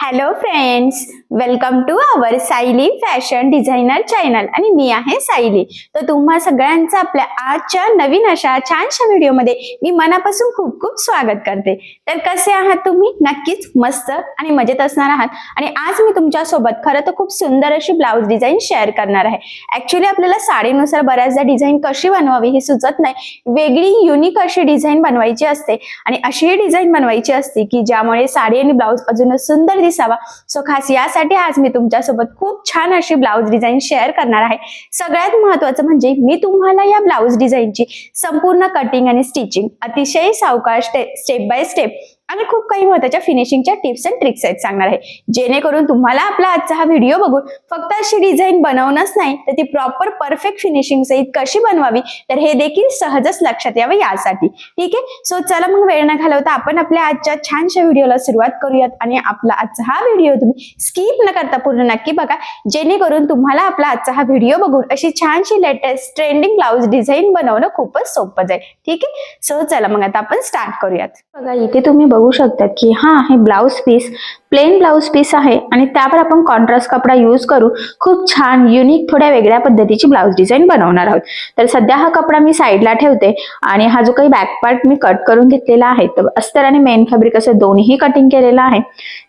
Hello friends, welcome to our Sayali fashion designer channel आणि मी आहे सायली. तर तुम्हा सगळ्यांचं आपल्या आजच्या नवीन अशा छानशा व्हिडिओमध्ये मी मनापासून खूप खूप स्वागत करते. तर कसे आहात तुम्ही? नक्कीच मस्त आणि मजेत असणार आहात. आणि आज मी तुमच्यासोबत खरं तर खूप सुंदर अशी ब्लाउज डिझाईन शेअर करणार आहे. ऍक्च्युली आपल्याला साडीनुसार बऱ्याचदा डिझाईन कशी बनवावी हे सुचत नाही. वेगळी युनिक अशी डिझाईन बनवायची असते आणि अशी डिझाईन बनवायची असते की ज्यामुळे साडी आणि ब्लाउज अजूनच सुंदर दिसावा. सो खास यासाठी आज मी तुमच्यासोबत खूप छान अशी ब्लाउज डिझाईन शेअर करणार आहे. सगळ्यात महत्त्वाचं म्हणजे मी तुम्हाला या ब्लाउज डिझाईनची संपूर्ण कटिंग आणि स्टिचिंग अतिशय सावकाश स्टेप बाय स्टेप आणि खूप काही महत्त्वाच्या फिनिशिंगच्या टिप्स अँड ट्रिक्स आहेत सांगणार आहे, जेणेकरून तुम्हाला आपला आजचा हा व्हिडिओ बघून फक्त अशी डिझाईन बनवणंच नाही तर ती प्रॉपर परफेक्ट फिनिशिंग सहित कशी बनवावी तर हे देखील सहजच लक्षात यावं यासाठी. ठीक आहे, सो चला मग वेळ न घालवता आपण आपल्या आजच्या छानशा व्हिडिओला सुरुवात करूयात. आणि आपला आजचा हा व्हिडिओ तुम्ही स्किप न करता पूर्ण नक्की बघा, जेणेकरून तुम्हाला आपला आजचा हा व्हिडिओ बघून अशी छानशी लेटेस्ट ट्रेंडिंग ब्लाउज डिझाईन बनवणं खूपच सोपं जाईल. ठीक आहे, सो चला मग आता आपण स्टार्ट करूयात. बघा इथे तुम्ही बघू शकता की हा आहे blouse piece, plain blouse piece आहे आणि त्यावर आपण कॉन्ट्रास्ट कपडा यूज करू खूप छान युनिक थोड्या वेगळ्या पद्धतीची ब्लाउज डिझाईन बनवणार आहोत. तर सध्या हा कपडा मी साईडला ठेवते आणि हा जो काही बॅक पार्ट मी कट करून घेतलेला आहे तर अस्तर आणि मेन फॅब्रिक असं दोन्ही कटिंग केलेलं आहे.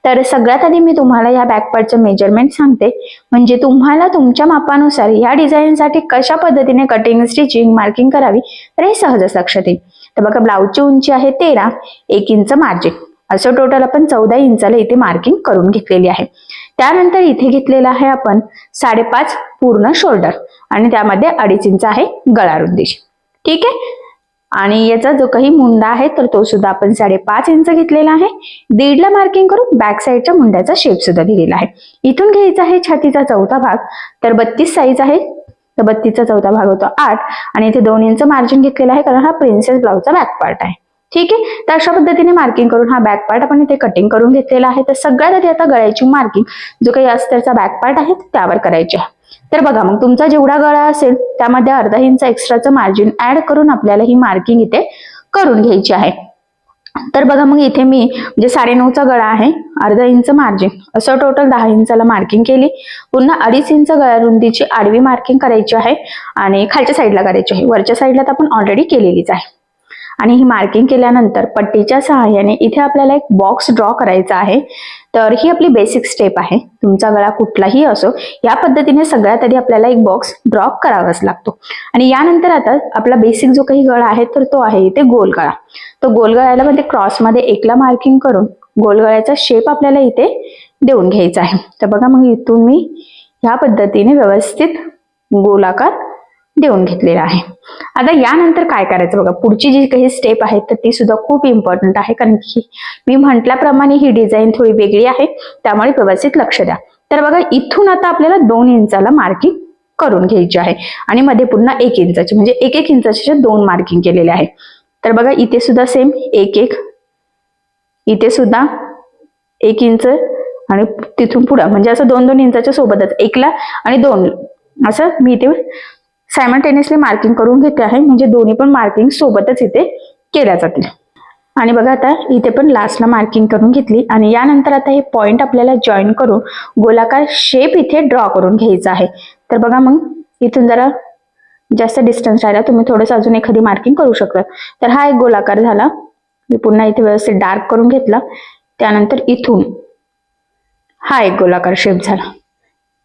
तर सगळ्यात आधी मी तुम्हाला या बॅक पार्टचं मेजरमेंट सांगते, म्हणजे तुम्हाला तुमच्या मापानुसार या डिझाईनसाठी कशा पद्धतीने कटिंग स्टिचिंग मार्किंग करावी तर हे सहजच लक्षात येईल. तर बघा ब्लाउजची उंची आहे 13, 1 इंच मार्जिन, असं टोटल आपण 14 इंचाला इथे मार्किंग करून घेतलेली आहे. त्यानंतर इथे घेतलेला आहे आपण 5.5 पूर्ण शोल्डर आणि त्यामध्ये 2.5 इंच आहे गळा रुंदीची. ठीक आहे, आणि याचा जो काही मुंडा आहे तर तो सुद्धा आपण 5.5 इंच घेतलेला आहे. 1.5 ला मार्किंग करून बॅक साईडच्या मुंड्याचा शेप सुद्धा दिलेला आहे. इथून घ्यायचा आहे छातीचा चौथा भाग, तर 32 साईज आहे तर 32चा चौथा भाग होतो 8 आणि इथे 2 इंच मार्जिन घेतलेला आहे कारण हा प्रिन्सेस ब्लाउजचा बॅक पार्ट आहे. ठीक आहे, तर अशा पद्धतीने मार्किंग करून हा बॅक पार्ट आपण इथे कटिंग करून घेतलेला आहे. तर सगळ्यात आधी आता गळ्याची मार्किंग जो काही अस्तरचा बॅक पार्ट आहे त्यावर करायची आहे. तर बघा मग तुमचा जेवढा गळा असेल त्यामध्ये अर्धा इंच एक्स्ट्राचं मार्जिन ऍड करून आपल्याला ही मार्किंग इथे करून घ्यायची आहे. तर बघा मग इथे मी म्हणजे 9.5चा गळा आहे, अर्धा इंच मार्जिन असं टोटल 10 इंचाला मार्किंग केली. पुन्हा 2.5 इंच गळा रुंदीची आडवी मार्किंग करायची आहे आणि खालच्या साईडला करायची आहे. वरच्या साईडला तर आपण ऑलरेडी केलेलीच आहे. आणि ही मार्किंग केल्यानंतर पट्टीच्या सहाय्याने इथे आपल्याला एक बॉक्स ड्रॉ करायचा आहे. तर ही आपली बेसिक स्टेप आहे. तुमचा गळा कुठलाही असो या पद्धतीने सगळ्यात आधी आपल्याला एक बॉक्स ड्रॉ करावाच लागतो. आणि यानंतर आता आपला बेसिक जो काही गळा आहे तर तो आहे इथे गोल गळा. तो गोल गळ्याला मध्ये क्रॉसमध्ये 1 ला मार्किंग करून गोल गळ्याचा शेप आपल्याला इथे देऊन घ्यायचा आहे. तर बघा मग इथून मी ह्या पद्धतीने व्यवस्थित गोलाकार देऊन घेतलेला आहे. आता यानंतर काय करायचं बघा, पुढची जी काही स्टेप आहे तर ती सुद्धा खूप इम्पॉर्टंट आहे, कारण की मी म्हटल्याप्रमाणे ही डिझाईन थोडी वेगळी आहे त्यामुळे व्यवस्थित लक्ष द्या. तर बघा इथून आता आपल्याला 2 इंचाला मार्किंग करून घ्यायची आहे आणि मध्ये पुन्हा 1 इंचाची म्हणजे 1-1 इंचाचे 2 मार्किंग केलेले आहे. तर बघा इथे सुद्धा सेम 1-1, इथे सुद्धा 1 इंच आणि तिथून पुढे म्हणजे असं 2-2 इंचाच्या सोबतच 1 ला आणि 2 असं मी इथे सायमल्टेनियसली मार्किंग करून घेते आहे, म्हणजे दोन्ही पण मार्किंग सोबतच इथे केल्या जातील. आणि बघा आता इथे पण लास्टला मार्किंग करून घेतली आणि यानंतर आता हे पॉइंट आपल्याला जॉईन करून गोलाकार शेप इथे ड्रॉ करून घ्यायचा आहे. तर बघा मग इथून जरा जास्त डिस्टन्स राहिला, तुम्ही थोडंसं अजून एखादी मार्किंग करू शकता. तर हा एक गोलाकार झाला, मी पुन्हा इथे व्यवस्थित डार्क करून घेतला. त्यानंतर इथून हा एक गोलाकार शेप झाला,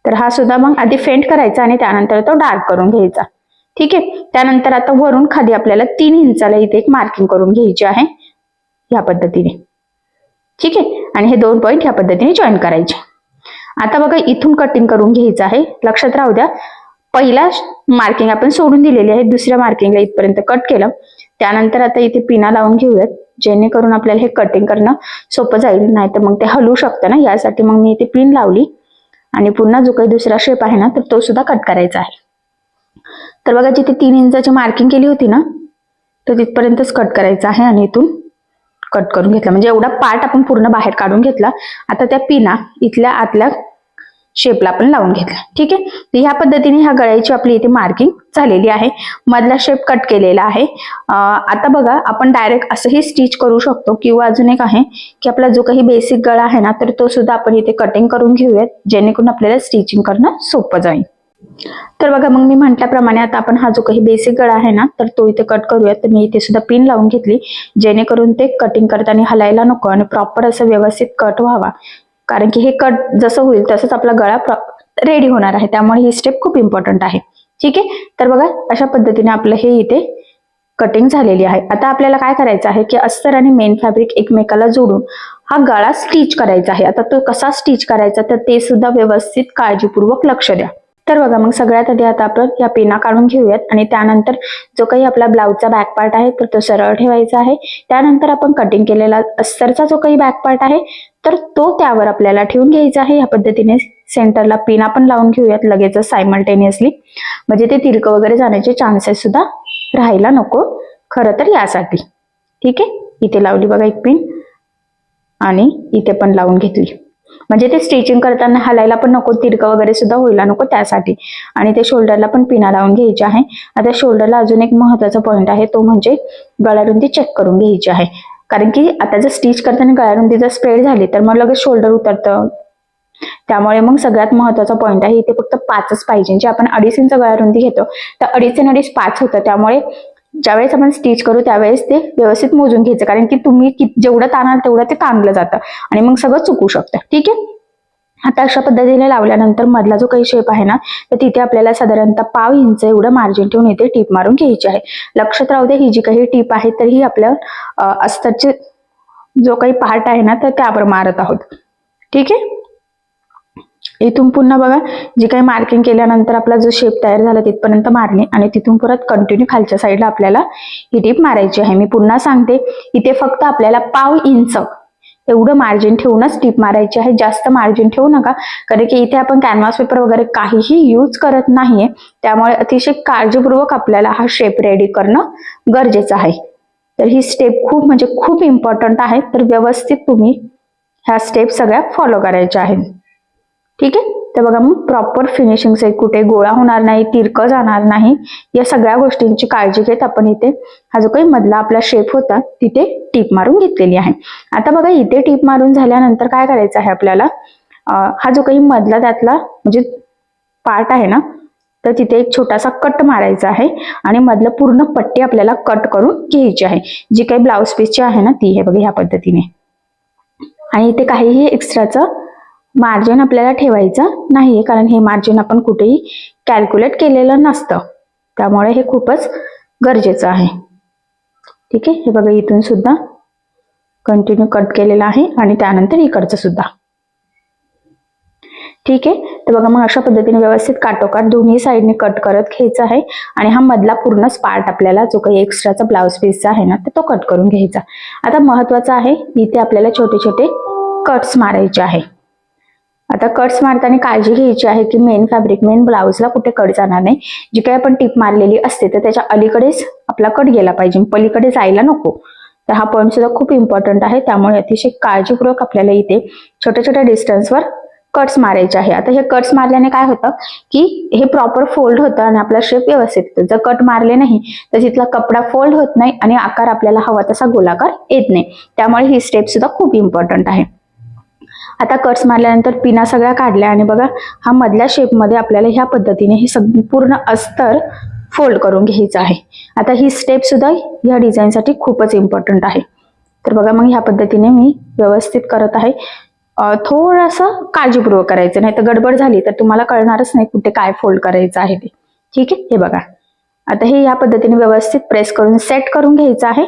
तर हा सुद्धा मग आधी फेंट करायचा आणि त्यानंतर तो डार्क करून घ्यायचा. ठीक आहे, त्यानंतर आता वरून खाली आपल्याला 3 इंचाला इथे एक मार्किंग करून घ्यायची आहे ह्या पद्धतीने. ठीक आहे, आणि हे 2 पॉइंट ह्या पद्धतीने जॉईन करायचे. आता बघा इथून कटिंग करून घ्यायचं आहे. लक्षात राहू द्या, पहिला मार्किंग आपण सोडून दिलेली आहे, दुसऱ्या मार्किंगला इथपर्यंत कट केलं. त्यानंतर आता इथे पिना लावून घेऊयात, जेणेकरून आपल्याला हे कटिंग करणं सोपं जाईल, नाही तर मग ते हलू शकतं ना, यासाठी मग मी इथे पिन लावली. आणि पुन्हा जो काही दुसरा शेप आहे ना तर तो सुद्धा कट करायचा आहे. तर बघा जिथे 3 इंचाची मार्किंग केली होती ना तर तिथपर्यंतच कट करायचं आहे आणि इथून कट करून घेतला, म्हणजे एवढा पार्ट आपण पूर्ण बाहेर काढून घेतला. आता त्या पिना इथल्या आतल्या शेपला आपण लावून घेतला. ठीक आहे, तर ह्या पद्धतीने ह्या गळ्याची आपली इथे मार्किंग झालेली आहे. मधला शेप कट केलेला आहे. आता बघा आपण डायरेक्ट असंही स्टिच करू शकतो किंवा अजून एक आहे की आपला जो काही बेसिक गळा आहे ना तर तो सुद्धा आपण इथे कटिंग करून घेऊयात, जेणेकरून आपल्याला स्टिचिंग करणं सोपं जाईल. तर बघा मग मी म्हटल्याप्रमाणे आता आपण हा जो काही बेसिक गळा आहे ना तर तो इथे कट करूयात. तर मी इथे सुद्धा पिन लावून घेतली, जेणेकरून ते कटिंग करताना हलायला नको आणि प्रॉपर असं व्यवस्थित कट व्हावा. कारण की हे कट जसं होईल तसंच आपला गळा रेडी होणार आहे, त्यामुळे ही स्टेप खूप इम्पॉर्टंट आहे. ठीक आहे, तर बघा अशा पद्धतीने आपलं हे इथे कटिंग झालेली आहे. आता आपल्याला काय करायचं आहे की अस्तर आणि मेन फॅब्रिक एकमेकाला जोडून हा गळा स्टिच करायचा आहे. आता तो कसा स्टिच करायचा तर ते सुद्धा व्यवस्थित काळजीपूर्वक लक्ष द्या. तर बघा मग सगळ्यात आधी आता आपण या पिना काढून घेऊयात आणि त्यानंतर जो काही आपला ब्लाउजचा बॅक पार्ट आहे तर तो सरळ ठेवायचा आहे. त्यानंतर आपण कटिंग केलेला अस्तरचा जो काही बॅक पार्ट आहे तर तो त्यावर आपल्याला ठेवून घ्यायचा आहे. या पद्धतीने सेंटरला पिन आपण लावून घेऊयात लगेच सायमल्टेनियसली, म्हणजे ते तिरकं वगैरे जाण्याचे चान्सेस सुद्धा राहायला नको खरं तर यासाठी. ठीक आहे, इथे लावली बघा एक पिन आणि इथे पण लावून घेतली, म्हणजे ते स्टिचिंग करताना हलायला पण नको, तिरकं वगैरे सुद्धा व्हायला नको त्यासाठी. आणि ते शोल्डरला पण पिना लावून घ्यायची आहे. आता शोल्डरला अजून एक महत्वाचा पॉईंट आहे, तो म्हणजे गळारुंदी चेक करून घ्यायची आहे. कारण की आता जर स्टिच करताना गळारुंदी जर स्प्रेड झाली तर मग लगेच शोल्डर उतरतं. त्यामुळे मग सगळ्यात महत्वाचा पॉईंट आहे इथे फक्त 5च पाहिजे. जे आपण 2.5 इंच गळारुंदी घेतो तर 2.5 आणि 2.5 5 होतं. त्यामुळे ज्यावेळेस आपण स्टिच करू त्यावेळेस ते व्यवस्थित मोजून घ्यायचं, कारण की तुम्ही जेवढं ताणाल तेवढं ते ताणलं जातं आणि मग सगळं चुकू शकतं. ठीक आहे, आता अशा पद्धतीने लावल्यानंतर मधला जो काही शेप आहे ना तर तिथे आपल्याला साधारणतः 1/2 इंच एवढं मार्जिन ठेवून इथे टीप मारून घ्यायची आहे. लक्षात राहू दे ही जी काही टीप आहे तर ही आपल्या अस्तरचे जो काही पार्ट आहे ना तर त्यावर मारत आहोत. ठीक आहे, इथून पुन्हा बघा जी काही मार्किंग केल्यानंतर आपला जो शेप तयार झाला तिथपर्यंत मारणे आणि तिथून परत कंटिन्यू खालच्या साईडला आपल्याला ही टीप मारायची आहे. मी पुन्हा सांगते इथे फक्त आपल्याला 1/2 इंच एवढं मार्जिन ठेवूनच टीप मारायची आहे. जास्त मार्जिन ठेवू नका, कारण की इथे आपण कॅनव्हास पेपर वगैरे काहीही यूज करत नाहीये, त्यामुळे अतिशय काळजीपूर्वक आपल्याला हा शेप रेडी करणं गरजेचं आहे. तर ही स्टेप खूप म्हणजे खूप इम्पॉर्टंट आहे, तर व्यवस्थित तुम्ही ह्या स्टेप सगळ्या फॉलो करायच्या आहेत. ठीक आहे, तर बघा मग प्रॉपर फिनिशिंग से कुठे गोळा होणार नाही, तिरकं जाणार नाही, या सगळ्या गोष्टींची काळजी घेत आपण इथे हा जो काही मधला आपला शेप होता तिथे टीप मारून घेतलेली आहे. आता बघा इथे टीप मारून झाल्यानंतर काय करायचं आहे आपल्याला, हा जो काही मधला त्यातला म्हणजे पार्ट आहे ना तर तिथे एक छोटासा कट मारायचा आहे आणि मधलं पूर्ण पट्टी आपल्याला कट करून घ्यायची आहे. जी काही ब्लाउज पीसची आहे ना ती हे बघा ह्या पद्धतीने. आणि इथे काहीही एक्स्ट्राचं मार्जिन आपल्याला ठेवायचं नाहीये, कारण हे मार्जिन आपण कुठेही कॅल्क्युलेट केलेलं नसतं, त्यामुळे हे खूपच गरजेचं आहे. ठीक आहे, हे बघा इथून सुद्धा कंटिन्यू कट केलेला आहे आणि त्यानंतर इकडचं सुद्धा. ठीक आहे, तर बघा मग अशा पद्धतीने व्यवस्थित काटोकाट दोन्ही साईडने कट करत घ्यायचा आहे आणि हा मधला पूर्णच पार्ट आपल्याला जो काही एक्स्ट्राचा ब्लाउज पीसचा आहे ना तो कट करून घ्यायचा. आता महत्वाचं आहे इथे आपल्याला छोटे छोटे कट्स मारायचे आहे. आता कट्स मारताना काळजी घ्यायची आहे की मेन फॅब्रिक मेन ब्लाउजला कुठे कट जाणार नाही. जी काही आपण टीप मारलेली असते तर त्याच्या अलीकडेच आपला कट गेला पाहिजे, पलीकडे जायला नको. तर हा पॉईंट सुद्धा खूप इम्पॉर्टंट आहे, त्यामुळे अतिशय काळजीपूर्वक आपल्याला इथे छोट्या छोट्या डिस्टन्सवर कट्स मारायचे आहे. आता हे कट्स मारल्याने काय होतं की हे प्रॉपर फोल्ड होतं आणि आपला शेप व्यवस्थित येतो. जर कट मारले नाही तर तिथला कपडा फोल्ड होत नाही आणि आकार आपल्याला हवा तसा गोलाकार येत नाही, त्यामुळे ही स्टेप सुद्धा खूप इम्पॉर्टंट आहे. आता कट्स मारल्यानंतर पिना सगळ्या काढल्या आणि बघा हा मधल्या शेपमध्ये आपल्याला ह्या पद्धतीने हे संपूर्ण अस्तर फोल्ड करून घ्यायचं आहे. आता ही स्टेप सुद्धा ह्या डिझाईनसाठी खूपच इम्पॉर्टंट आहे. तर बघा मग ह्या पद्धतीने मी व्यवस्थित करत आहे. थोडंसं काळजीपूर्वक करायचं, नाही तर गडबड झाली तर तुम्हाला कळणारच नाही कुठे काय फोल्ड करायचं आहे ते. ठीक आहे, हे बघा आता हे या पद्धतीने व्यवस्थित प्रेस करून सेट करून घ्यायचं आहे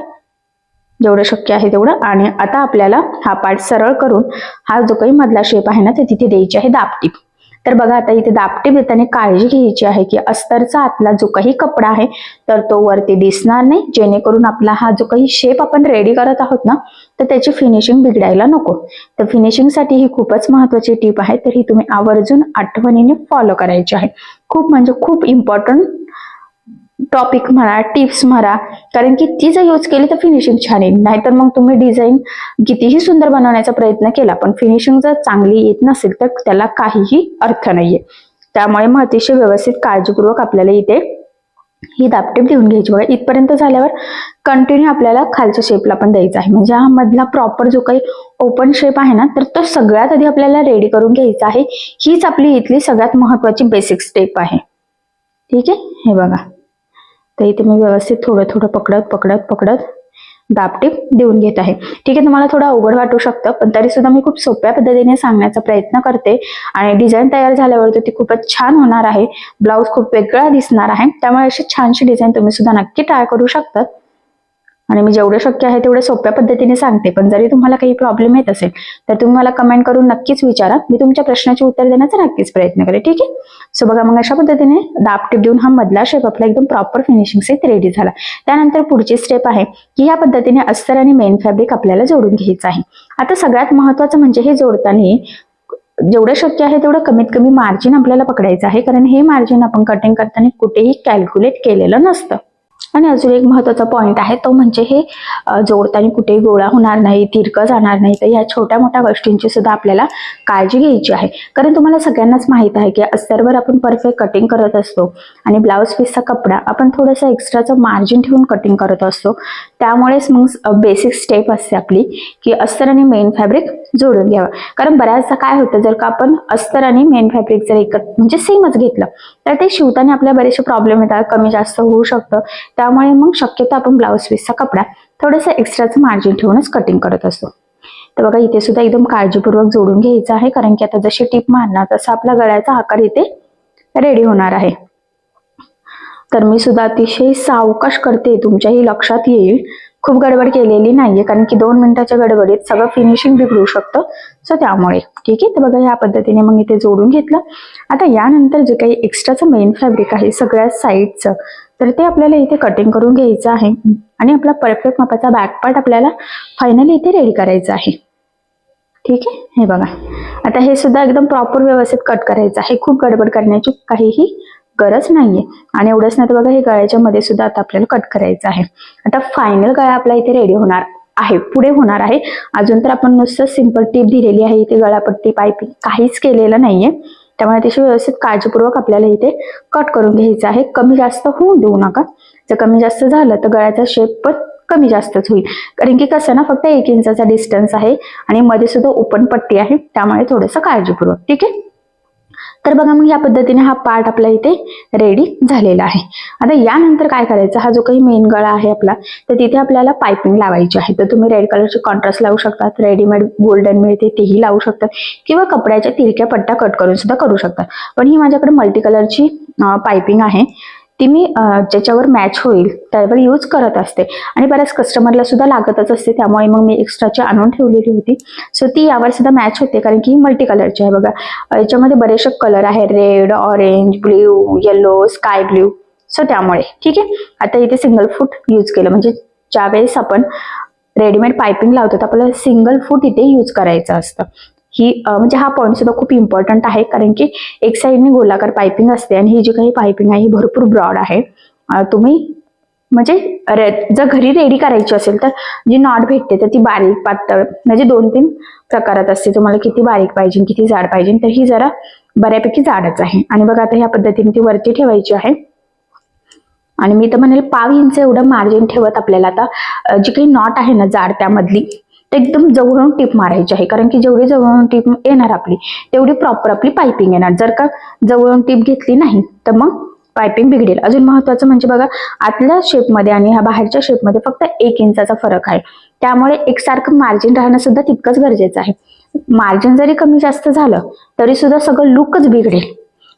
जेवढं शक्य आहे तेवढं. आणि आता आपल्याला हा पार्ट सरळ करून हा जो काही मधला शेप आहे ना ते तिथे द्यायची आहे दाबटीप. तर बघा आता इथे दाबटीप देताना काळजी घ्यायची आहे की अस्तरचा आतला जो काही कपडा आहे तर तो वरती दिसणार नाही, जेणेकरून आपला हा जो काही शेप आपण रेडी करत आहोत ना तर त्याची फिनिशिंग बिघडायला नको. तर फिनिशिंगसाठी ही खूपच महत्वाची टीप आहे, तर ही तुम्ही आवर्जून आठवणीने फॉलो करायची आहे. खूप म्हणजे खूप इम्पॉर्टंट टॉपिक म्हणा, टिप्स म्हणा कारण की ती जर यूज केली तर फिनिशिंग छान येईल. नाहीतर मग तुम्ही डिझाईन कितीही सुंदर बनवण्याचा प्रयत्न केला पण फिनिशिंग जर चांगली येत नसेल तर त्याला काहीही अर्थ नाहीये. त्यामुळे मग अतिशय व्यवस्थित काळजीपूर्वक आपल्याला इथे ही दाबटीप देऊन घ्यायची. बघा इथपर्यंत झाल्यावर कंटिन्यू आपल्याला खालच्या शेपला पण द्यायचा आहे. म्हणजे हा मधला प्रॉपर जो काही ओपन शेप आहे ना तर तो सगळ्यात आधी आपल्याला रेडी करून घ्यायचा आहे. हीच आपली इथली सगळ्यात महत्वाची बेसिक स्टेप आहे. ठीक आहे, हे बघा. तर इथे मी व्यवस्थित थोडं थोडं पकडत दाबटीप देऊन घेत आहे. ठीक आहे, तुम्हाला थोडं अवघड वाटू शकतं पण तरी सुद्धा मी खूप सोप्या पद्धतीने सांगण्याचा प्रयत्न करते आणि डिझाईन तयार झाल्यावर तर ती खूपच छान होणार आहे. ब्लाऊज खूप वेगळा दिसणार आहे. त्यामुळे अशी छानशी डिझाईन तुम्ही सुद्धा नक्की ट्राय करू शकता. आणि मी जेवढे शक्य आहे तेवढे सोप्या पद्धतीने सांगते. पण जरी तुम्हाला काही प्रॉब्लेम येत असेल तर तुम्ही मला कमेंट करून नक्कीच विचारा. मी तुमच्या प्रश्नाचे उत्तर देण्याचा नक्कीच प्रयत्न करेन. ठीक आहे, सो बघा मग अशा पद्धतीने दाबटीप देऊन हा मधला शेप आपला एकदम प्रॉपर फिनिशिंग सेट रेडी झाला. त्यानंतर पुढची स्टेप आहे की या पद्धतीने अस्तर आणि मेन फॅब्रिक आपल्याला जोडून घ्यायचं आहे. आता सगळ्यात महत्वाचं म्हणजे हे जोडताना जेवढं शक्य आहे तेवढं कमीत कमी मार्जिन आपल्याला पकडायचं आहे. कारण हे मार्जिन आपण कटिंग करताना कुठेही कॅल्क्युलेट केलेलं नसतं. आणि अजून एक महत्वाचा पॉइंट आहे तो म्हणजे हे जोडताना कुठेही गोळा होणार नाही, तिरकं जाणार नाही. तर ह्या छोट्या मोठ्या गोष्टींची सुद्धा आपल्याला काळजी घ्यायची आहे. कारण तुम्हाला सगळ्यांनाच माहित आहे की अस्तरवर आपण परफेक्ट कटिंग करत असतो आणि ब्लाऊज पीसचा कपडा आपण थोडंसं एक्स्ट्राचं मार्जिन ठेवून कटिंग करत असतो. त्यामुळेच मग बेसिक स्टेप असते आपली की अस्तर आणि मेन फॅब्रिक जोडून घ्यावं. कारण बऱ्याचदा काय होतं जर का आपण अस्तर आणि मेन फॅब्रिक जर म्हणजे सेमच घेतलं तर ते शिवताना आपल्याला बरेचसे प्रॉब्लेम येतात, कमी जास्त होऊ शकतं. त्यामुळे मग शक्यतो आपण ब्लाऊज पीसचा कपडा थोडंसं एक्स्ट्राचं मार्जिन ठेवूनच कटिंग करत असतो. तर बघा इथे सुद्धा एकदम काळजीपूर्वक जोडून घ्यायचं आहे. कारण की आता जशी टीप मारणार तसा आपला गळ्याचा आकार इथे रेडी होणार आहे. तर मी सुद्धा अतिशय सावकाश करते, तुमच्याही लक्षात येईल. खूप गडबड केलेली नाहीये कारण की 2 मिनिटाच्या गडबडीत सगळं फिनिशिंग बिघडू शकतं. सो त्यामुळे ठीक आहे. तर बघा या पद्धतीने मग इथे जोडून घेतलं. आता यानंतर जे काही एक्स्ट्राचं मेन फॅब्रिक आहे सगळ्या साईडचं तर ते आपल्याला इथे कटिंग करून घ्यायचं आहे आणि आपला परफेक्ट मापाचा बॅक पार्ट आपल्याला फायनली इथे रेडी करायचा आहे. ठीक आहे, हे बघा. आता हे सुद्धा एकदम प्रॉपर व्यवस्थित कट करायचं आहे. खूप गडबड करण्याची काहीही गरज नाहीये. आणि एवढंच नाही तर बघा हे गळ्याच्या मध्ये सुद्धा आता आपल्याला कट करायचं आहे. आता फायनल गळा आपला इथे रेडी होणार आहे, पुढे होणार आहे. अजून तर आपण नुसतं सिंपल टीप दिलेली आहे, इथे गळापट्टी पायपिंग काहीच केलेलं नाहीये. त्यामुळे अतिशय व्यवस्थित काळजीपूर्वक आपल्याला इथे कट करून घ्यायचं आहे. कमी जास्त होऊ देऊ नका. जर कमी जास्त झालं तर गळ्याचा शेप पण कमी जास्तच होईल. कारण की कसं ना फक्त 1 इंचाचा डिस्टन्स आहे आणि मध्ये सुद्धा ओपन पट्टी आहे. त्यामुळे थोडंसं काळजीपूर्वक. ठीक आहे, तर बघा मग या पद्धतीने हा पार्ट आपला इथे रेडी झालेला आहे. आता यानंतर काय करायचं, हा जो काही मेन गळा आहे आपला तर तिथे आपल्याला पायपिंग लावायची आहे. तर तुम्ही रेड कलरची कॉन्ट्रास्ट लावू शकतात, रेडीमेड गोल्डन मिळते तेही लावू शकतात किंवा कपड्याच्या तिरक्या पट्ट्या कट करून सुद्धा करू शकतात. पण ही माझ्याकडे मल्टी कलरची पायपिंग आहे, ती मी ज्याच्यावर मॅच होईल त्यावर यूज करत असते आणि बऱ्याच कस्टमरला सुद्धा लागतच असते. त्यामुळे मग मी एक्स्ट्राची आणून ठेवलेली होती. सो ती यावर सुद्धा मॅच होते कारण की ही मल्टी कलरची आहे. बघा याच्यामध्ये बरेचसे कलर आहे, red, orange, blue, yellow, sky blue. So त्यामुळे ठीक आहे. आता इथे सिंगल फूट यूज केलं म्हणजे ज्यावेळेस आपण रेडीमेड पायपिंग लावतो तर आपल्याला सिंगल फूट इथे यूज करायचं असतं. ही म्हणजे हा पॉईंट सुद्धा खूप इम्पॉर्टंट आहे कारण की एक साईडने गोलाकार पायपिंग असते आणि ही जी काही पायपिंग आहे ही भरपूर ब्रॉड आहे. तुम्ही म्हणजे जर घरी रेडी करायची असेल तर जी नॉट भेटते तर ती बारीक पातळ म्हणजे 2-3 प्रकारात असते. तुम्हाला किती बारीक पाहिजे किती जाड पाहिजे, तर ही जरा बऱ्यापैकी जाडच आहे. आणि बघा आता ह्या पद्धतीने ती वरती ठेवायची आहे आणि मी तर म्हणेल 1/2 इंच एवढं मार्जिन ठेवत आपल्याला आता जी काही नॉट आहे ना जाड त्यामधली एकदम जवळून टीप मारायची आहे. कारण की जेवढी जवळून टीप येणार आपली तेवढी प्रॉपर आपली पायपिंग येणार. जर का जवळून टीप घेतली नाही तर मग पायपिंग बिघडेल. अजून महत्वाचं म्हणजे बघा आतल्या शेपमध्ये आणि ह्या बाहेरच्या शेपमध्ये फक्त 1 इंचाचा फरक आहे. त्यामुळे एकसारखं मार्जिन राहणं सुद्धा तितकंच गरजेचं आहे. मार्जिन जरी कमी जास्त झालं तरी सुद्धा सगळं लुकच बिघडेल.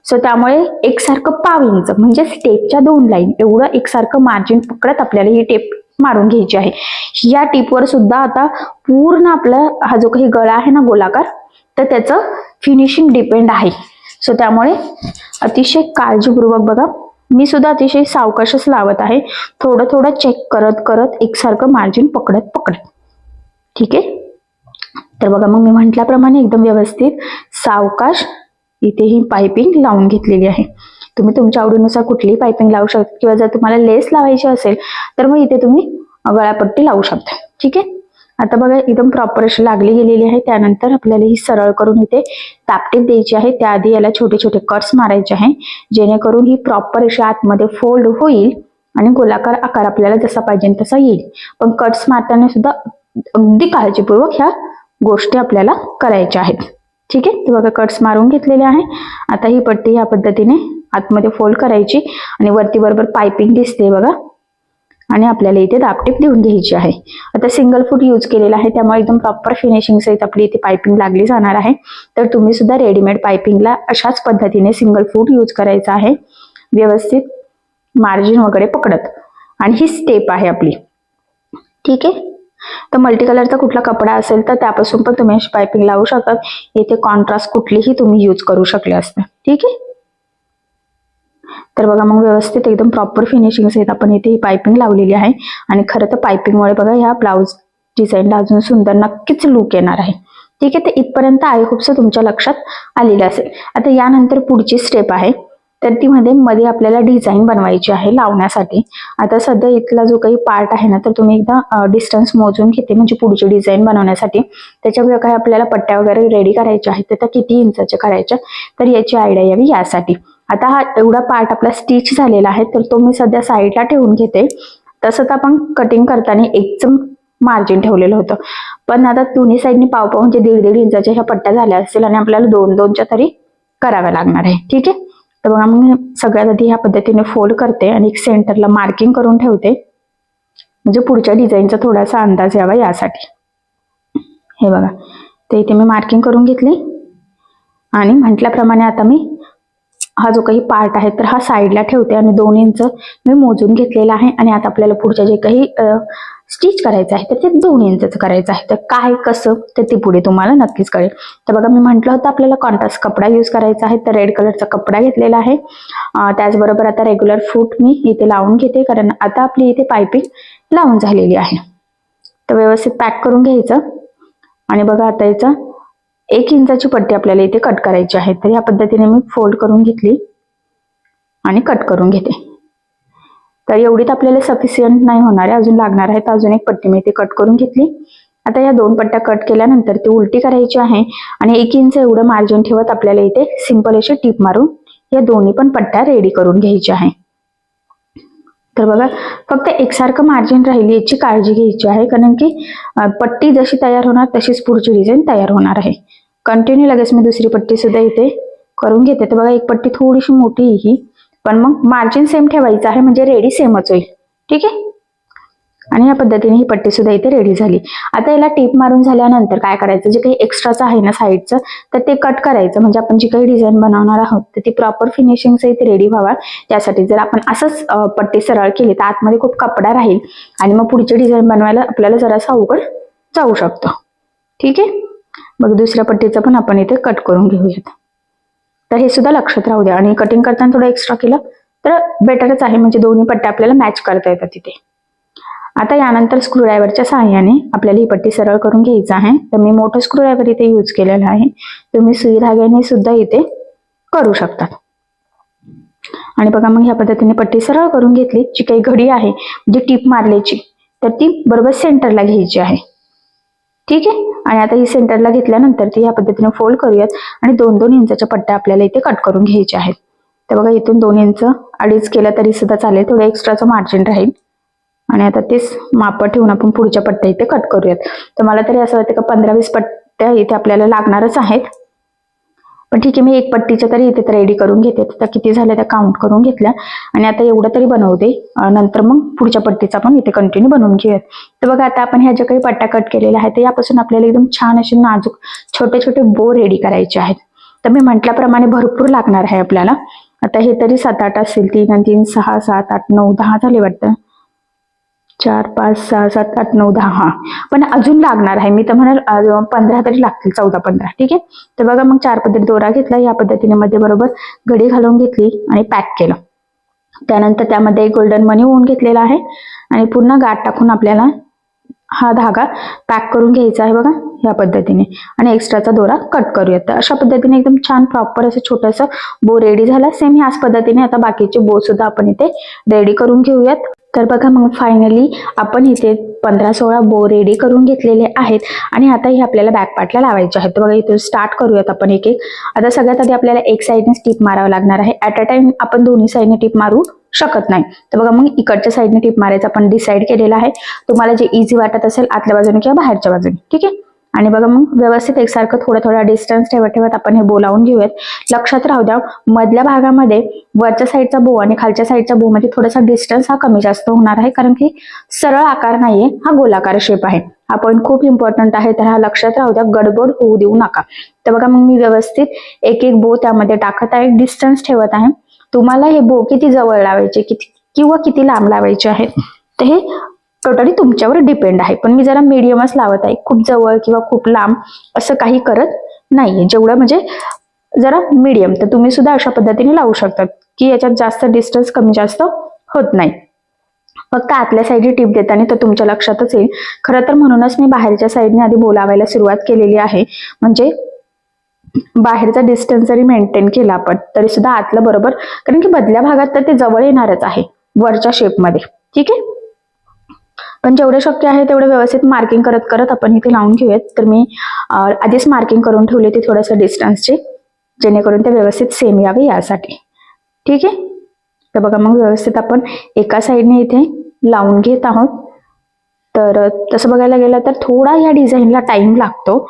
सो त्यामुळे एकसारखं 1/2 इंच म्हणजे टेपच्या 2 लाईन एवढं एकसारखं मार्जिन पकडत आपल्याला ही टेप मारून घ्यायची आहे. या टिपवर सुद्धा आता पूर्ण आपला हा जो काही गळा आहे ना गोलाकार तर त्याचं फिनिशिंग डिपेंड आहे. सो त्यामुळे अतिशय काळजीपूर्वक बघा मी सुद्धा अतिशय सावकाशच लावत आहे, थोडं थोडं चेक करत करत एकसारखं मार्जिन पकडत. ठीक आहे, तर बघा मग मी म्हटल्याप्रमाणे एकदम व्यवस्थित सावकाश इथे ही पायपिंग लावून घेतलेली आहे. तुम्ही तुमच्या आवडीनुसार कुठलीही पायपिंग लावू शकता किंवा जर तुम्हाला लेस लावायची असेल तर मग इथे तुम्ही गळापट्टी लावू शकता. ठीक आहे. आता बघा एकदम प्रॉपर अशी लागली गेलेली आहे. त्यानंतर आपल्याला ही सरळ करून इथे तापटीप द्यायची आहे. त्याआधी याला छोटे छोटे कट्स मारायचे आहे जेणेकरून ही प्रॉपर अशी आतमध्ये फोल्ड होईल आणि गोलाकार आकार आपल्याला जसा पाहिजे तसा येईल. पण कट्स मारताना सुद्धा अगदी काळजीपूर्वक ह्या गोष्टी आपल्याला करायच्या आहेत. ठीक आहे. बघा कट्स मारून घेतलेले आहे. आता ही पट्टी या पद्धतीने आतमध्ये फोल्ड करायची आणि वरती बरोबर पायपिंग दिसते बघा आणि आपल्याला इथे दाबटीप देऊन घ्यायची आहे. आता सिंगल फूट यूज केलेला आहे त्यामुळे एकदम प्रॉपर फिनिशिंग सहित आपली इथे पायपिंग लागली जाणार आहे. तर तुम्ही सुद्धा रेडीमेड पायपिंगला अशाच पद्धतीने सिंगल फूट यूज करायचा आहे व्यवस्थित मार्जिन वगैरे पकडत. आणि ही स्टेप आहे आपली. ठीक आहे. तर मल्टी कलरचा कुठला कपडा असेल तर त्यापासून पण तुम्ही अशी पायपिंग लावू शकतात. इथे कॉन्ट्रास्ट कुठलीही तुम्ही यूज करू शकले असते. ठीक आहे. तर बघा मग व्यवस्थित एकदम प्रॉपर फिनिशिंग सहित आपण इथे ही पायपिंग लावलेली आहे आणि खरं तर पायपिंगमुळे बघा ह्या ब्लाउज डिझाईनला अजून सुंदर नक्कीच लुक येणार आहे. ठीक आहे. तर इथपर्यंत आय होपचं तुमच्या लक्षात आलेलं असेल. आता यानंतर पुढची स्टेप आहे तर ती मध्ये आपल्याला डिझाईन बनवायची आहे लावण्यासाठी. आता सध्या इथला जो काही पार्ट आहे ना तर तुम्ही एकदा डिस्टन्स मोजून घेते म्हणजे पुढची डिझाईन बनवण्यासाठी. त्याच्यामुळे काही आपल्याला पट्ट्या वगैरे रेडी करायच्या आहेत तर त्या किती इंचाच्या करायच्या तर याची आयडिया यावी यासाठी. आता हा एवढा पार्ट आपला स्टिच झालेला आहे तर तो मी सध्या साईडला ठेवून घेते. तसं तर आपण कटिंग करताना एकच मार्जिन ठेवलेलं होतं पण आता दोन्ही साईडनी पाव म्हणजे 1.5 इंचाच्या ह्या पट्ट्या झाल्या असतील आणि आपल्याला 2-2च्या तरी कराव्या लागणार आहे. ठीक आहे. तर बघा मग सगळ्यात आधी ह्या पद्धतीने फोल्ड करते आणि एक सेंटरला मार्किंग करून ठेवते म्हणजे पुढच्या डिझाईनचा थोडासा अंदाज यावा यासाठी. हे बघा तर इथे मी मार्किंग करून घेतली आणि म्हटल्याप्रमाणे आता मी हा जो काही पार्ट आहे तर हा साईडला ठेवते आणि 2 इंच मी मोजून घेतलेला आहे. आणि आता आपल्याला पुढच्या जे काही स्टिच करायचं आहे तर ते 2 इंचचं करायचं आहे. तर काय कसं तर ते पुढे तुम्हाला नक्कीच कळेल. तर बघा मी म्हटलं होतं आपल्याला कॉन्ट्रास्ट कपडा यूज करायचा आहे तर रेड कलरचा कपडा घेतलेला आहे. त्याचबरोबर आता रेग्युलर फूट मी इथे लावून घेते कारण आता आपली इथे पायपिंग लावून झालेली आहे. तर व्यवस्थित पॅक करून घ्यायचं आणि बघा आता याचा 1 इंचाची पट्टी आपल्याला इथे कट करायची आहे. तर या पद्धतीने मी फोल्ड करून घेतली आणि कट करून घेते. तर एवढीच आपल्याला सफिशियंट नाही होणार आहे अजून लागणार आहे तर अजून एक पट्टी मी इथे कट करून घेतली. आता या 2 पट्ट्या कट केल्यानंतर ती उलटी करायची आहे आणि 1 इंच एवढं मार्जिन ठेवत आपल्याला इथे सिंपल अशी टिप मारून या दोन्ही पण पट्ट्या रेडी करून घ्यायच्या आहे. तर बघा फक्त एकसारखं मार्जिन राहील याची काळजी घ्यायची आहे कारण की पट्टी जशी तयार होणार तशीच पुढची डिझाईन तयार होणार आहे. कंटिन्यू लगेच मी दुसरी पट्टी सुद्धा इथे करून घेते. तर बघा एक पट्टी थोडीशी मोठी ही पण मग मार्जिन सेम ठेवायचं आहे म्हणजे रेडी सेमच होईल. ठीक आहे. आणि या पद्धतीने ही पट्टी सुद्धा इथे रेडी झाली. आता याला टीप मारून झाल्यानंतर काय करायचं जे काही एक्स्ट्राचं आहे ना साईडचं तर ते कट करायचं म्हणजे आपण जी काही डिझाईन बनवणार आहोत तर ती प्रॉपर फिनिशिंग सहित रेडी व्हावा त्यासाठी. जर आपण असंच पट्टी सरळ केली तर आतमध्ये खूप कपडा राहील आणि मग पुढची डिझाईन बनवायला आपल्याला जरासा अवघड जाऊ शकतो. ठीक आहे. मग दुसऱ्या पट्टीचं पण आपण इथे कट करून घेऊयात. तर हे सुद्धा लक्षात राहू द्या आणि कटिंग करताना थोडं एक्स्ट्रा केलं तर बेटरच आहे म्हणजे दोन्ही पट्ट्या आपल्याला मॅच करता येतात तिथे. आता यानंतर स्क्रूड्रायव्हरच्या सहाय्याने आपल्याला ही पट्टी सरळ करून घ्यायचं आहे. तर मी मोठं स्क्रूड्रायव्हर इथे यूज केलेला आहे. तुम्ही सुई धाग्याने सुद्धा इथे करू शकतात. आणि बघा मग ह्या पद्धतीने पट्टी सरळ करून घेतली. जी काही घडी आहे म्हणजे टीप मारल्याची तर ती बरोबर सेंटरला घ्यायची आहे. ठीक आहे. आणि आता ही सेंटरला घेतल्यानंतर ती ह्या पद्धतीने फोल्ड करूयात आणि 2-2 इंचाच्या पट्ट्या आपल्याला इथे कट करून घ्यायच्या आहेत. तर बघा इथून 2 इंच अडीच केलं तरी सुद्धा चालेल थोडं एक्स्ट्राचं मार्जिन राहील. आणि आता तेच माप ठेवून आपण पुढच्या पट्ट्या इथे कट करूयात. तर मला तरी असं वाटतं का 15-20 पट्ट्या इथे आपल्याला लागणारच आहेत पण ठीक आहे मी एक पट्टीच्या तरी इथे रेडी करून घेते. तर किती झाल्या त्या काउंट करून घेतल्या आणि आता एवढं तरी बनवते नंतर मग पुढच्या पट्टीचा पण इथे कंटिन्यू बनवून घेऊयात. तर बघा आता आपण ह्या ज्या काही पट्ट्या कट केलेल्या आहेत यापासून आपल्याला एकदम छान असे नाजूक छोटे छोटे बो रेडी करायचे आहेत. तर मी म्हटल्याप्रमाणे भरपूर लागणार आहे आपल्याला. आता हे तरी 7-8 असतील 3 आणि 3 6 7 8 9 10 झाले वाटतं 4 5 6 7 8 9 10 हा पण अजून लागणार आहे. मी तर म्हणाल 15 तरी लागतील 14-15. ठीक आहे. तर बघा मग 4 पद्धती दोरा घेतला या पद्धतीने मध्ये बरोबर घडी घालून घेतली आणि पॅक केलं. त्यानंतर त्यामध्ये एक गोल्डन मनी होऊन घेतलेला आहे आणि पुन्हा गाठ टाकून आपल्याला हा धागा पॅक करून घ्यायचा आहे बघा या पद्धतीने, आणि एक्स्ट्राचा दोरा कट करूयात. तर अशा पद्धतीने एकदम छान प्रॉपर असं छोटंसं बो रेडी झाला. सेम ह्याच पद्धतीने आता बाकीचे बो सुद्धा आपण इथे रेडी करून घेऊयात. तर बघा मग फायनली आपण इथे 15-16 बो रेडी करून घेतलेले आहेत आणि आता हे आपल्याला बॅक पार्टला लावायचे आहेत. तर बघा इथे स्टार्ट करूयात आपण एक एक. आता सगळ्यात आधी आपल्याला एक साईडने टिप मारावं लागणार आहे. ऍट अ टाइम आपण दोन्ही साईडने टिप मारू शकत नाही. तर बघा मग इकडच्या साईडने टिप मारायचं आपण डिसाईड केलेलं आहे. तुम्हाला जे इझी वाटत असेल आतल्या बाजूने किंवा बाहेरच्या बाजूने, ठीक आहे. आणि बघा मग व्यवस्थित एकसारखं थोडा डिस्टन्स ठेवत ठेवत आपण हे बो लावून घेऊयात. लक्षात राहू द्या मधल्या भागामध्ये वरच्या साईडचा बो आणि खालच्या साईडचा बो मध्ये थोडासा डिस्टन्स हा कमी जास्त होणार आहे, कारण की सरळ आकार नाहीये, हा गोलाकार शेप आहे. हा पॉईंट खूप इम्पॉर्टंट आहे, तर हा लक्षात राहू द्या, गडबड होऊ देऊ नका. तर बघा मग मी व्यवस्थित एक एक बो त्यामध्ये टाकत आहे, डिस्टन्स ठेवत आहे. तुम्हाला हे बो किती जवळ लावायचे किंवा किती लांब लावायचे आहेत तर हे टोटली तुमच्यावर डिपेंड आहे. पण मी जरा मीडियमच लावत आहे, खूप जवळ किंवा खूप लांब असं काही करत नाहीये. जेवढं म्हणजे जरा मीडियम. तर तुम्ही सुद्धा अशा पद्धतीने लावू शकतात की याच्यात जास्त डिस्टन्स कमी जास्त होत नाही. फक्त आतल्या साईडने टिप देताना तर तुमच्या लक्षातच येईल. खरं तर म्हणूनच मी बाहेरच्या साईडने आधी बोलावायला सुरुवात केलेली आहे, म्हणजे बाहेरचा डिस्टन्स जरी मेंटेन केला आपण तरी सुद्धा आतलं बरोबर, कारण की मधल्या भागात तर ते जवळ येणारच आहे वरच्या शेपमध्ये, ठीक आहे. पण जेवढे शक्य आहे तेवढे व्यवस्थित मार्किंग करत करत आपण इथे लावून घेऊयात. तर मी आधीच मार्किंग करून ठेवली होती थोडंसं डिस्टन्सचे, जेणेकरून ते व्यवस्थित सेम यावे यासाठी, ठीक आहे. तर बघा मग व्यवस्थित आपण एका साईडने इथे लावून घेत आहोत. तर तसं बघायला गेलं तर थोडा या डिझाईनला टाइम लागतो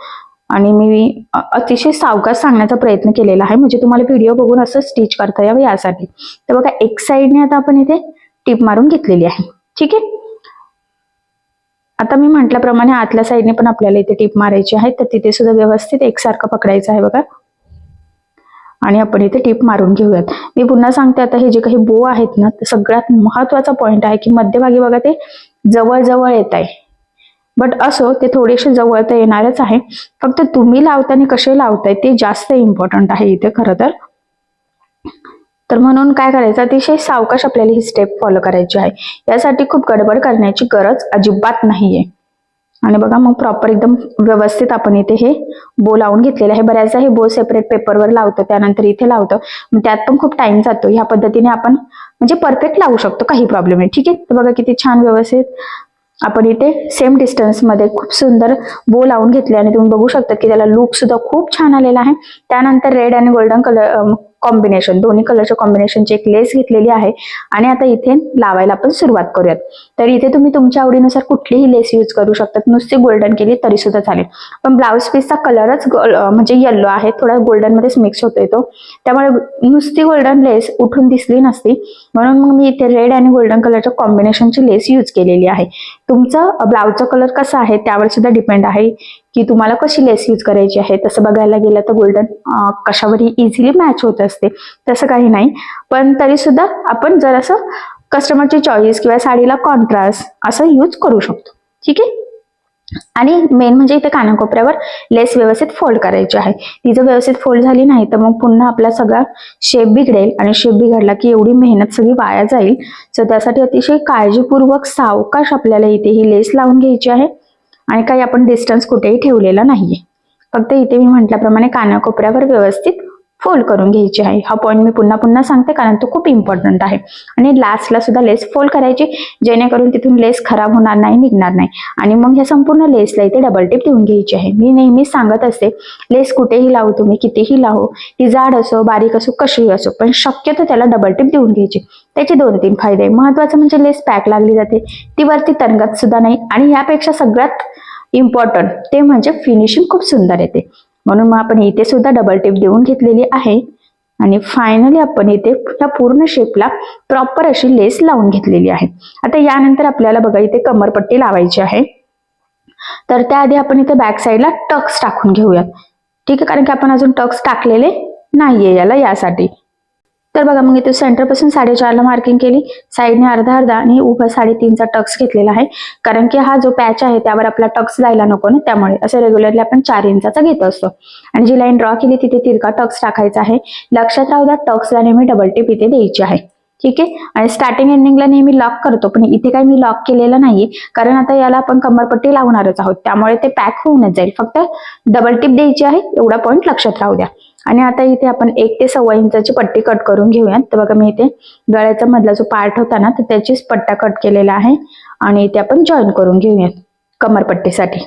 आणि मी अतिशय सावकाश सांगण्याचा प्रयत्न केलेला आहे, म्हणजे तुम्हाला व्हिडिओ बघून असं स्टिच करता यावं यासाठी. तर बघा एक साईडने आता आपण इथे टिप मारून घेतलेली आहे, ठीक आहे. आता मी म्हटल्याप्रमाणे आतल्या साईडने पण आपल्याला इथे टिप मारायची आहे, तर तिथे सुद्धा व्यवस्थित एकसारखं पकडायचं आहे बघा, आणि आपण इथे टिप मारून घेऊयात. मी पुन्हा सांगते, आता हे जे काही बो आहेत ना, सगळ्यात महत्वाचा पॉइंट आहे की मध्यभागी बघा ते जवळ जवळ येत आहे, बट असो ते थोडेसे जवळ तर येणारच आहे. फक्त तुम्ही लावताना कसे लावताय ते जास्त इम्पॉर्टंट आहे इथे खरं तर. तर म्हणून काय करायचं, अतिशय सावकाश आपल्याला ही स्टेप फॉलो करायची आहे. यासाठी खूप गडबड करण्याची गरज अजिबात नाहीये. आणि बघा मग प्रॉपर एकदम व्यवस्थित आपण इथे हे बो लावून घेतलेलं आहे. बऱ्याचदा हे बो सेपरेट पेपरवर लावतो, त्यानंतर इथे लावतो, त्यात पण खूप टाइम जातो. ह्या पद्धतीने आपण म्हणजे परफेक्ट लावू शकतो, काही प्रॉब्लेम नाही, ठीक आहे. तर बघा किती छान व्यवस्थित आपण इथे सेम डिस्टन्स मध्ये खूप सुंदर बो लावून घेतले आणि तुम्ही बघू शकता की त्याला लुक सुद्धा खूप छान आलेला आहे. त्यानंतर रेड आणि गोल्डन कलर कॉम्बिनेशन, दोन्ही कलरच्या कॉम्बिनेशनची एक लेस घेतलेली आहे आणि आता इथे लावायला आपण सुरुवात करूयात. तर इथे तुम्ही तुमच्या आवडीनुसार कुठलीही लेस यूज करू शकतात, नुसती गोल्डन केली तरी सुद्धा चालेल. पण ब्लाउज पीसचा कलरच म्हणजे येल्लो आहे, थोडा गोल्डन मध्येच मिक्स होतोय तो, त्यामुळे नुसती गोल्डन लेस उठून दिसली नसती, म्हणून मग मी इथे रेड आणि गोल्डन कलरच्या कॉम्बिनेशनची लेस यूज केलेली आहे. तुमचं ब्लाउजचा कलर कसा आहे त्यावर सुद्धा डिपेंड आहे की तुम्हाला कशी लेस यूज करायची आहे. तसं बघायला गेलं तर गोल्डन कशावरही इझिली मॅच होत असते, तसं काही नाही. पण तरी सुद्धा आपण जरासं कस्टमरची चॉईस किंवा साडीला कॉन्ट्रास्ट असं यूज करू शकतो, ठीक आहे. आणि मेन म्हणजे इथे कानाकोपऱ्यावर लेस व्यवस्थित फोल्ड करायची आहे. ती जर व्यवस्थित फोल्ड झाली नाही तर मग पुन्हा आपला सगळा शेप बिघडेल आणि शेप बिघडला की एवढी मेहनत सगळी वाया जाईल. सो त्यासाठी अतिशय काळजीपूर्वक सावकाश आपल्याला इथे ही लेस लावून घ्यायची आहे आणि काही आपण डिस्टन्स कुठेही ठेवलेला नाहीये. फक्त इथे मी म्हटल्याप्रमाणे कानाकोपऱ्यावर व्यवस्थित फोल्ड करून घ्यायची आहे. हा पॉईंट मी पुन्हा पुन्हा सांगते कारण तो खूप इम्पॉर्टंट आहे. आणि लास्टला सुद्धा लेस फोल्ड करायची, जेणेकरून तिथून लेस खराब होणार नाही, निघणार नाही. आणि मग ह्या संपूर्ण लेसला इथे डबल टिप देऊन घ्यायची आहे. मी नेहमी सांगत असते, लेस कुठेही लावू तुम्ही, कितीही लावू, ती जाड असो बारीक असो कशीही असो, पण शक्यतो त्याला डबल टिप देऊन घ्यायची. त्याचे 2-3 फायदे. महत्वाचं म्हणजे लेस पॅक लागली जाते, ती वरती तरंगत सुद्धा नाही, आणि यापेक्षा सगळ्यात इम्पॉर्टंट ते म्हणजे फिनिशिंग खूप सुंदर येते. म्हणून मग आपण इथे सुद्धा डबल टिप देऊन घेतलेली आहे आणि फायनली आपण इथे या पूर्ण शेपला प्रॉपर अशी लेस लावून घेतलेली आहे. आता यानंतर आपल्याला बघा इथे कमरपट्टी लावायची आहे. तर त्याआधी आपण इथे बॅक साईडला टक्स टाकून घेऊयात, ठीक आहे, कारण की आपण अजून टक्स टाकलेले नाहीये याला, यासाठी. तर बघा मग इथे सेंटर पासून 4.5ला मार्किंग केली, साईडने अर्धा आणि उभा 3.5चा टक्स घेतलेला आहे, कारण की हा जो पॅच आहे त्यावर आपला टक्स जायला नको ना, त्यामुळे असं रेग्युलरली आपण 4 इंचाचा घेत असतो. आणि जी लाईन ड्रॉ केली तिथे तिरका टक्स टाकायचा आहे. लक्षात राहू द्या, टक्सला नेहमी डबल टिप इथे द्यायची आहे. ठीक आहे. आणि स्टार्टिंग एंडिंगला नेहमी लॉक करतो, पण इथे काही मी लॉक केलेलं नाहीये, कारण आता याला आपण कमरपट्टी लावणारच आहोत, त्यामुळे ते पॅक होऊनच जाईल. फक्त डबल टिप द्यायची आहे, एवढा पॉईंट लक्षात राहू द्या. आणि आता इथे आपण 1 ते 1.25 इंचाची पट्टी कट करून घेऊयात. तर बघा मी इथे गळ्याचा मधला जो पार्ट होता ना, तर त्याचीच पट्टा कट केलेला आहे आणि इथे आपण जॉईन करून घेऊयात कमरपट्टीसाठी.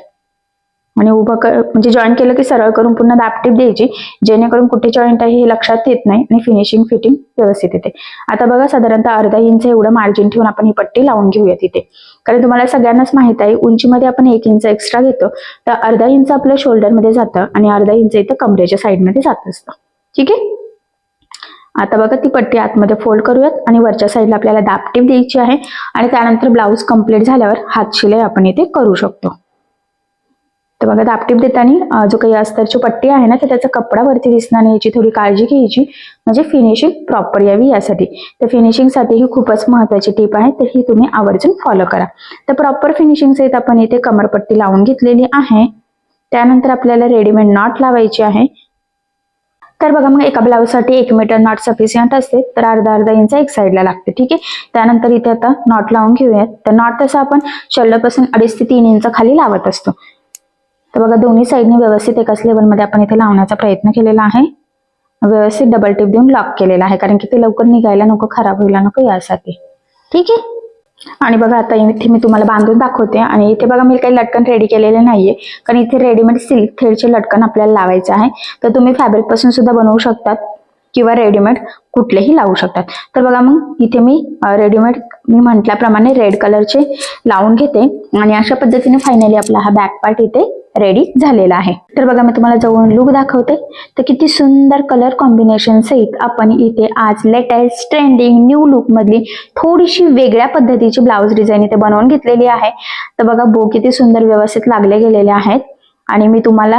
आणि म्हणजे जॉईन केलं की सरळ करून पुन्हा दाबटीप द्यायची, जेणेकरून कुठे जॉईंट आहे हे लक्षात येत नाही आणि फिनिशिंग फिटिंग व्यवस्थित येते. आता बघा साधारणतः अर्धा इंच एवढं मार्जिन ठेवून आपण ही पट्टी लावून घेऊयात इथे, कारण तुम्हाला सगळ्यांनाच माहित आहे उंचीमध्ये आपण 1 इंच एक्स्ट्रा घेतो, तर अर्धा इंच आपल्या शोल्डरमध्ये जातं आणि अर्धा इंच इथं कमरेच्या साईडमध्ये जात असतं. ठीक आहे. आता बघा ती पट्टी आतमध्ये फोल्ड करूयात आणि वरच्या साईडला आपल्याला दाबटीप द्यायची आहे आणि त्यानंतर ब्लाऊज कंप्लीट झाल्यावर हात शिलाई आपण इथे करू शकतो. तर बघा दाबटीप देताना जो काही अस्तरची पट्टी आहे ना, तर त्याचा कपडा वरती दिसणार नाही याची थोडी काळजी घ्यायची, म्हणजे फिनिशिंग प्रॉपर यावी यासाठी. तर फिनिशिंगसाठी ही खूपच महत्त्वाची टिप आहे, तर ही तुम्ही आवर्जून फॉलो करा. तर प्रॉपर फिनिशिंग सहित आपण इथे कमरपट्टी लावून घेतलेली आहे. त्यानंतर आपल्याला रेडीमेड नॉट लावायची आहे. तर बघा मग एका ब्लाऊजसाठी 1 मीटर नॉट सफिशियंट असते, तर अर्धा इंच एक साईडला लागते. ठीक आहे. त्यानंतर इथे आता नॉट लावून घेऊयात. तर नॉट तसं आपण शोल्डरपासून 2.5 ते 3 इंच खाली लावत असतो. तर बघा दोन्ही साईडने व्यवस्थित एकाच लेवलमध्ये आपण इथे लावण्याचा प्रयत्न केलेला आहे. व्यवस्थित डबल टिप देऊन लॉक केलेला आहे, कारण की ते लवकर निघायला नको, खराब व्हायला नको यासाठी. ठीक आहे. आणि बघा आता इथे मी तुम्हाला बांधून दाखवते. आणि इथे बघा मी काही लटकन रेडी केलेले नाहीये, कारण इथे रेडीमेड सिल्क थ्रेडचे लटकन आपल्याला लावायचे आहे. तर तुम्ही फॅब्रिक पासून सुद्धा बनवू शकतात किंवा रेडीमेड कुठलेही लावू शकतात. तर बघा मग इथे मी रेडीमेड मी म्हटल्याप्रमाणे रेड कलरचे लावून घेते आणि अशा पद्धतीने फायनली आपला हा बॅक पार्ट इथे रेडी झालेला आहे. तर बघा मी तुम्हाला जवळून लुक दाखवते. तर किती सुंदर कलर कॉम्बिनेशन सहित आपण इथे आज लेटेस्ट ट्रेंडिंग न्यू लुक मधली थोडीशी वेगळ्या पद्धतीची ब्लाऊज डिझाईन इथे बनवून घेतलेली आहे. तर बघा बो किती सुंदर व्यवस्थित लागले गेलेले आहेत आणि मी तुम्हाला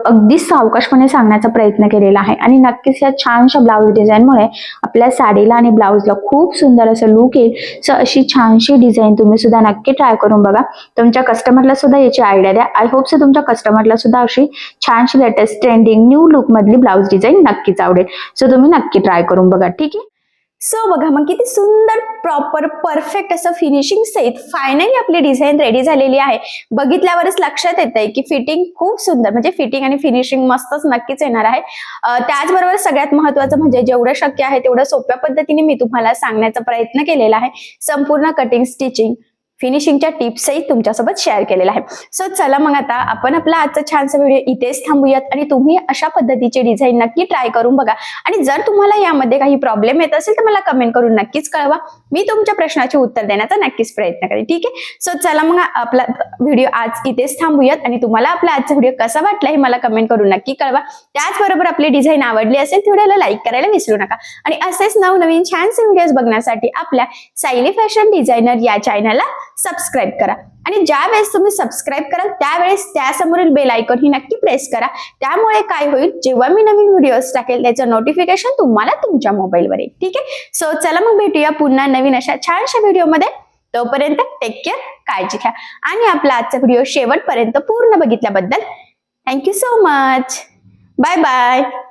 अगदी सावकाशपणे सांगण्याचा प्रयत्न केलेला आहे. आणि नक्कीच या छानशा ब्लाऊज डिझाईनमुळे आपल्या साडीला आणि ब्लाऊजला खूप सुंदर असं लुक येईल. सो अशी छानशी डिझाईन तुम्ही सुद्धा नक्की ट्राय करून बघा. तुमच्या कस्टमरला सुद्धा याची आयडिया द्या. आय होप सो तुमच्या कस्टमरला सुद्धा अशी छानशी लेटेस्ट ट्रेंडिंग न्यू लुक मधली ब्लाऊज डिझाईन नक्कीच आवडेल. सो तुम्ही नक्की ट्राय करून बघा. ठीक आहे. सो बघा मग किती सुंदर प्रॉपर परफेक्ट असं फिनिशिंग सहित फायनली आपली डिझाईन रेडी झालेली आहे. बघितल्यावरच लक्षात येत आहे की फिटिंग खूप सुंदर, म्हणजे फिटिंग आणि फिनिशिंग मस्तच नक्कीच येणार आहे. त्याचबरोबर सगळ्यात महत्त्वाचं म्हणजे जेवढं शक्य आहे तेवढं सोप्या पद्धतीने मी तुम्हाला सांगण्याचा प्रयत्न केलेला आहे. संपूर्ण कटिंग, स्टिचिंग, फिनिशिंगच्या टिप्सही तुमच्यासोबत शेअर केलेला आहे. सो चला मग आता आपण आपला आजचा छानसा व्हिडिओ इथेच थांबूयात आणि तुम्ही अशा पद्धतीचे डिझाईन नक्की ट्राय करून बघा. आणि जर तुम्हाला यामध्ये काही प्रॉब्लेम येत असेल तर मला कमेंट करून नक्कीच कळवा. मी तुमच्या प्रश्नाचे उत्तर देण्याचा नक्कीच प्रयत्न करेन. ठीक आहे. सो चला मग आपला व्हिडिओ आज इथेच थांबूयात आणि तुम्हाला आपला आजचा व्हिडिओ कसा वाटला हे मला कमेंट करून नक्की कळवा. त्याचबरोबर आपली डिझाईन आवडली असेल तर व्हिडिओला लाईक करायला विसरू नका. आणि असेच नवनवीन छानसे व्हिडिओज बघण्यासाठी आपल्या सायली फॅशन डिझायनर या चॅनलला सबस्क्राईब करा. आणि ज्या वेळेस तुम्ही सबस्क्राईब कराल त्यावेळेस त्यासमोरील बेल आयकॉन ही नक्की प्रेस करा. त्यामुळे काय होईल, जेव्हा मी नवीन व्हिडिओज टाकेल त्याचं नोटिफिकेशन तुम्हाला तुमच्या मोबाईलवर येईल. ठीक आहे. सो चला मग भेटूया पुन्हा नवीन अशा छानशा व्हिडिओमध्ये. तोपर्यंत टेक केअर, काळजी घ्या. आणि आपला आजचा व्हिडिओ शेवटपर्यंत पूर्ण बघितल्याबद्दल thank you so much. Bye bye.